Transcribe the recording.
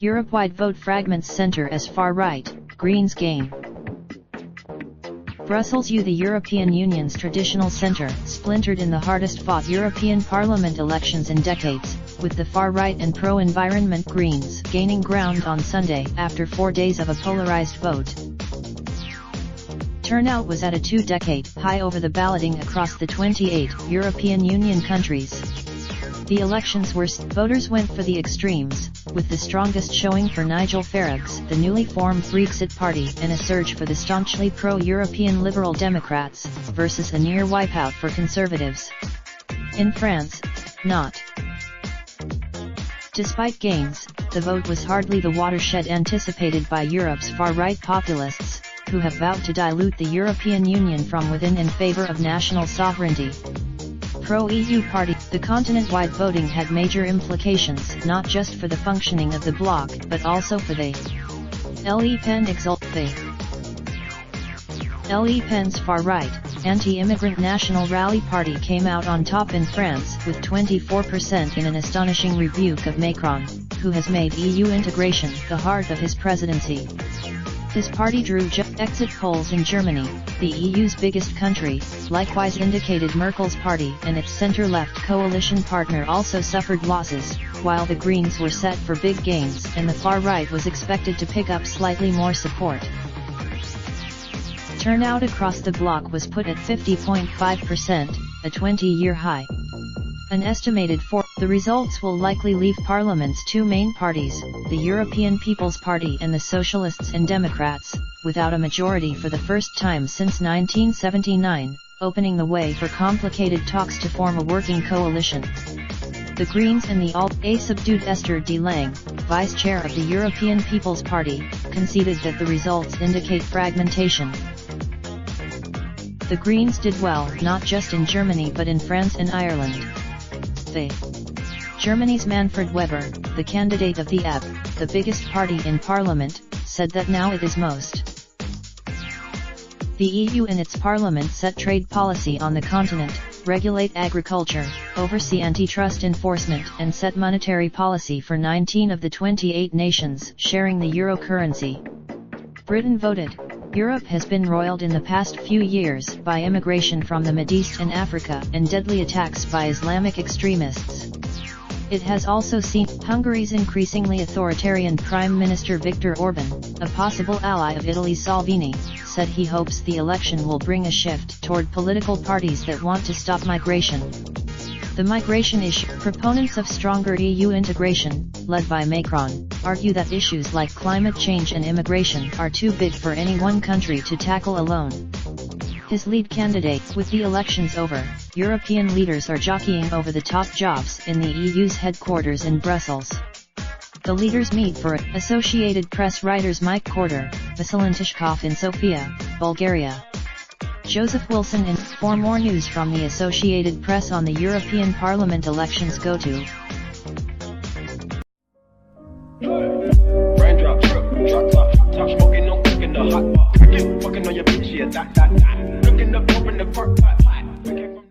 Europe-wide vote fragments center as far-right, Greens gain. Brussels U. The European Union's traditional centre, splintered in the hardest-fought European Parliament elections in decades, with the far-right and pro-environment Greens gaining ground on Sunday after 4 days of a polarised vote. Turnout was at a 2-decade high over the balloting across the 28 European Union countries. The elections were voters went for the extremes, with the strongest showing for Nigel Farage's the newly formed Brexit Party and a surge for the staunchly pro-European Liberal Democrats, versus a near wipeout for Conservatives. In France, not. Despite gains, the vote was hardly the watershed anticipated by Europe's far-right populists, who have vowed to dilute the European Union from within in favour of national sovereignty. Pro-EU party. The continent-wide voting had major implications not just for the functioning of the bloc but also for the Le Pen Le Pen's far-right, anti-immigrant National Rally Party came out on top in France with 24% in an astonishing rebuke of Macron, who has made EU integration the heart of his presidency. His party drew exit polls in Germany, the EU's biggest country, likewise indicated Merkel's party and its centre-left coalition partner also suffered losses, while the Greens were set for big gains and the far-right was expected to pick up slightly more support. Turnout across the bloc was put at 50.5%, a 20-year high. An estimated the results will likely leave Parliament's two main parties, the European People's Party and the Socialists and Democrats, without a majority for the first time since 1979, opening the way for complicated talks to form a working coalition. The Greens and the subdued Esther de Lange, vice chair of the European People's Party, conceded that the results indicate fragmentation. The Greens did well not just in Germany but in France and Ireland. Germany's Manfred Weber, the candidate of the EP, the biggest party in Parliament, said that now it is most. The EU and its Parliament set trade policy on the continent, regulate agriculture, oversee antitrust enforcement and set monetary policy for 19 of the 28 nations sharing the euro currency. Britain voted. Europe has been roiled in the past few years by immigration from the Mideast and Africa and deadly attacks by Islamic extremists. It has also seen Hungary's increasingly authoritarian Prime Minister Viktor Orban, a possible ally of Italy's Salvini, said he hopes the election will bring a shift toward political parties that want to stop migration. The migration issue. Proponents of stronger EU integration, led by Macron, argue that issues like climate change and immigration are too big for any one country to tackle alone. His lead candidate. With the elections over, European leaders are jockeying over the top jobs in the EU's headquarters in Brussels. The leaders meet for Associated Press writers Mike Corder, Vasilin Tishkov in Sofia, Bulgaria. Joseph Wilson in. For more news from the Associated Press on the European Parliament elections, go to Raindrop, drop top smoking, no cooking the hot pot. Fucking on your bitch, yeah, that. Looking up, open the park pot.